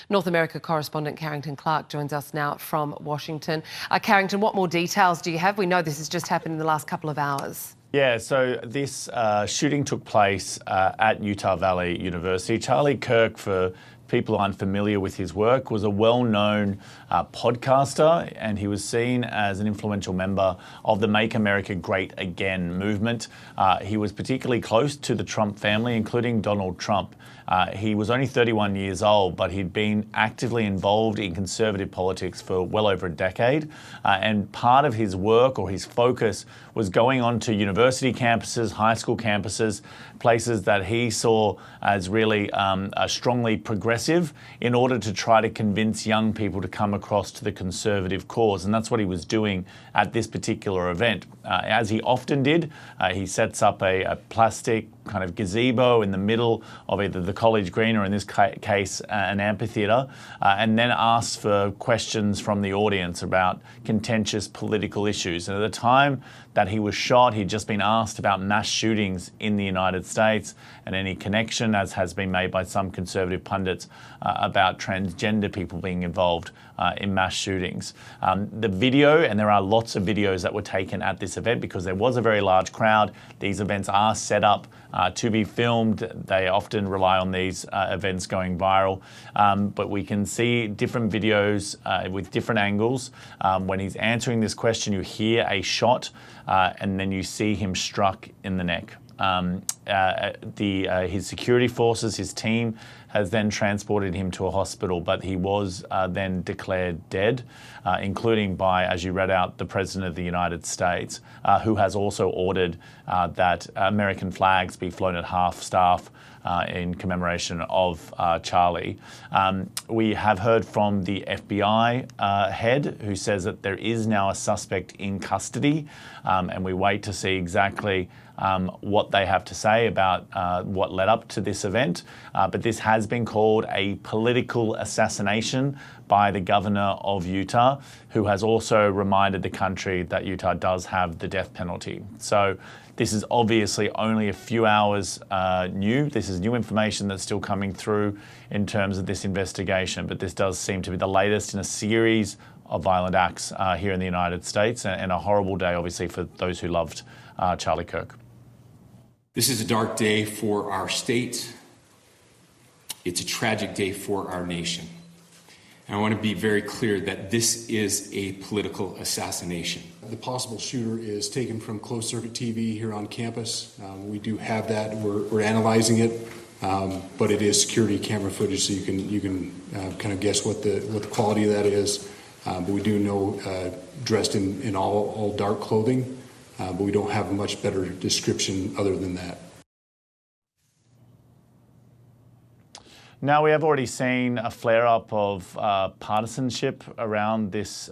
North America correspondent Charlie Kirk joins us now from Washington. Charlie, what more details do you have? We know this has just happened in the last couple of hours. Yeah, so this shooting took place at Utah Valley University. Charlie Kirk, for people unfamiliar with his work, was a well-known podcaster, and he was seen as an influential member of the Make America Great Again movement. He was particularly close to the Trump family, including Donald Trump. He was only 31 years old, but he'd been actively involved in conservative politics for well over a decade. And part of his work, or his focus, was going on to university campuses, high school campuses, places that he saw as really strongly progressive, in order to try to convince young people to come across to the conservative cause. And that's what he was doing at this particular event. As he often did, he sets up a plastic kind of gazebo in the middle of either the college green, or in this case an amphitheatre, and then asks for questions from the audience about contentious political issues. And at the time that he was shot, he'd just been asked about mass shootings in the United States and any connection, as has been made by some conservative pundits, about transgender people being involved in mass shootings. The video, and there are lots of videos that were taken at this event because there was a very large crowd. These events are set up to be filmed. They often rely on these events going viral, but we can see different videos with different angles. When he's answering this question, you hear a shot, and then you see him struck in the neck. His security forces, his team, has then transported him to a hospital, but he was then declared dead, including by, as you read out, the President of the United States, who has also ordered that American flags be flown at half-staff in commemoration of Charlie. We have heard from the FBI head, who says that there is now a suspect in custody, and we wait to see exactly what they have to say about what led up to this event. But this has been called a political assassination by the governor of Utah, who has also reminded the country that Utah does have the death penalty. So this is obviously only a few hours new. This is new information that's still coming through in terms of this investigation, but this does seem to be the latest in a series of violent acts here in the United States, and a horrible day, obviously, for those who loved Charlie Kirk. This is a dark day for our state. It's a tragic day for our nation. And I want to be very clear that this is a political assassination. The possible shooter is taken from closed-circuit TV here on campus. We do have that. We're analyzing it, but it is security camera footage, so you can kind of guess what the quality of that is. But we do know dressed in all dark clothing, but we don't have a much better description other than that. Now, we have already seen a flare-up of partisanship around this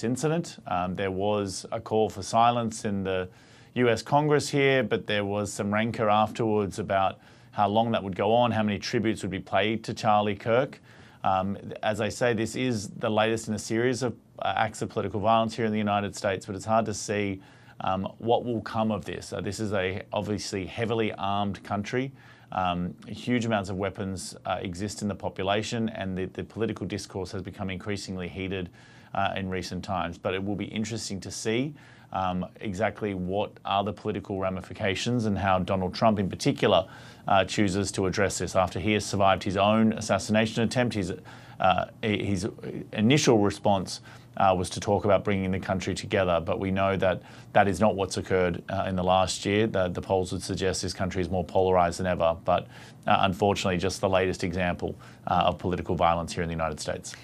incident. There was a call for silence in the US Congress here, but there was some rancor afterwards about how long that would go on, how many tributes would be paid to Charlie Kirk. As I say, this is the latest in a series of acts of political violence here in the United States, but it's hard to see what will come of this. This is a obviously heavily armed country. Huge amounts of weapons exist in the population, and the political discourse has become increasingly heated in recent times. But it will be interesting to see exactly what are the political ramifications, and how Donald Trump in particular chooses to address this after he has survived his own assassination attempt. His initial response was to talk about bringing the country together, but we know that that is not what's occurred in the last year. The polls would suggest this country is more polarised than ever, but unfortunately just the latest example of political violence here in the United States.